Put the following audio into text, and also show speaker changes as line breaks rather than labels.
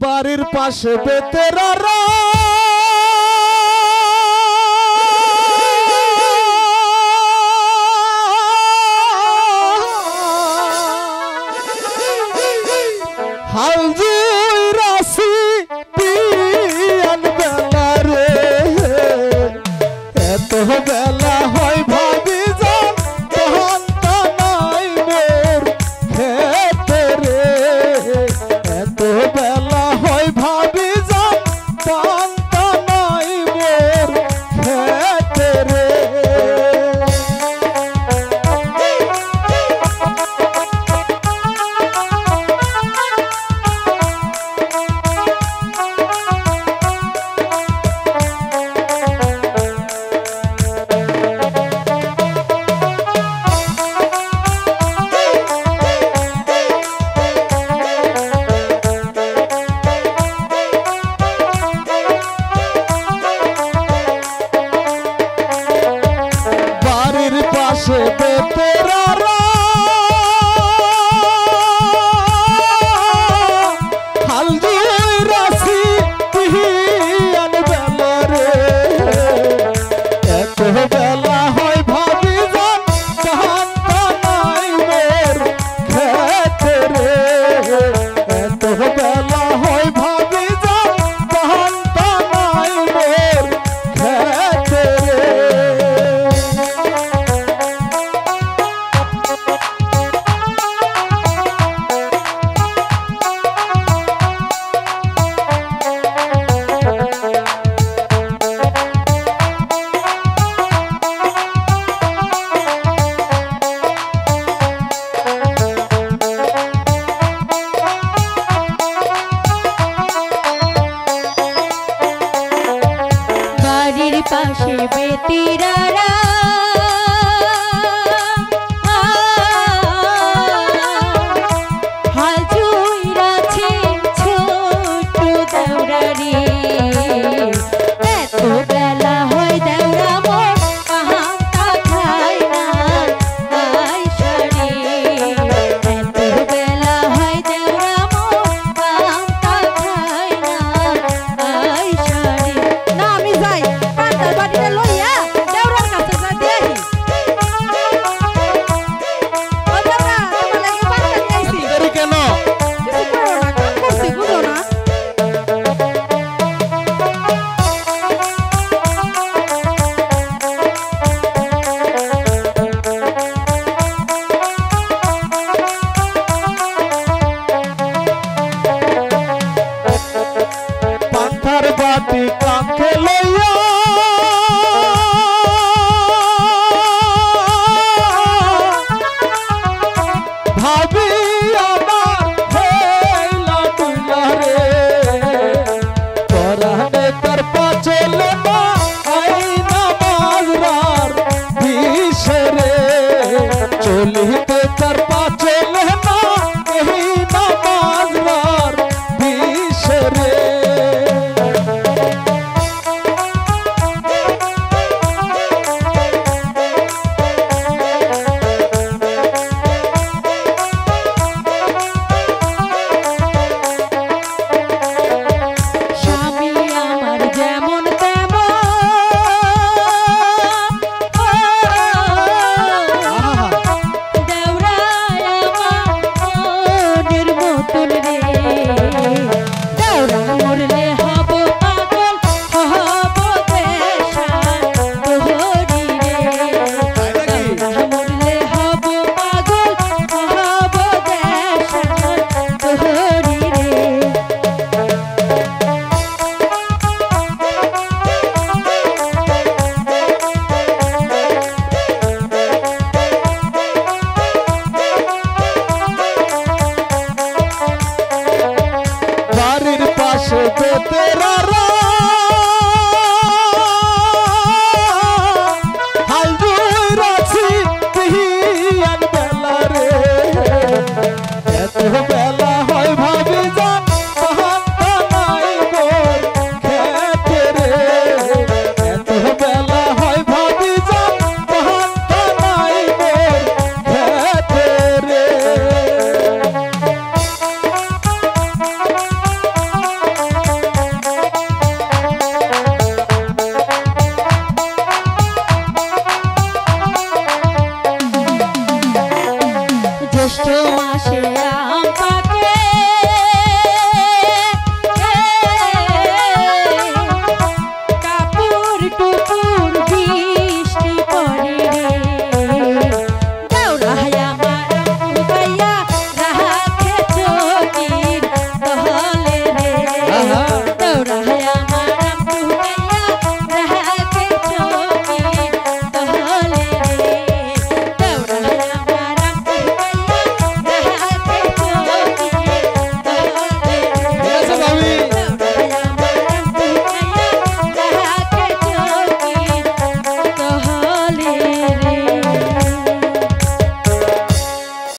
বাড়ির পাশে বেতেরারা হাল জুইরাছি পিয়ান বেলা রে এত বেলা হয় ভাবি যান তখন তা নাই মোর খেতে রে এত বেলা হয় ভাবি যান তখন তা নাই মোর খেতে রে পাশে বেতেরারা হাল জুইরাছি পিয়ান বেলা রে এত বেলা হয় ভাবি যান তখন তা নাই মোর খেতে রে এত বেলা হয় ভাবি যান তখন তা নাই মোর খেতে রে
পাশে বেতেরারা হাল জুইরাছে ছোট দেওরা রে এত বেলা হয় দেওরা মোর কাহাতা খায় না আইসা রে এত বেলা হয় দেওরা মোর কাহাতা খায় না আইসা রে না আমি যাই বাড়িতে লইয়া দেওরার কাছে যা দেই ও দেওরা তোমার লাগি বাড়িতে যাইছি
দেরি কেন
কিছু করো না কাম করছি বুঝো না
পান্থার বাটি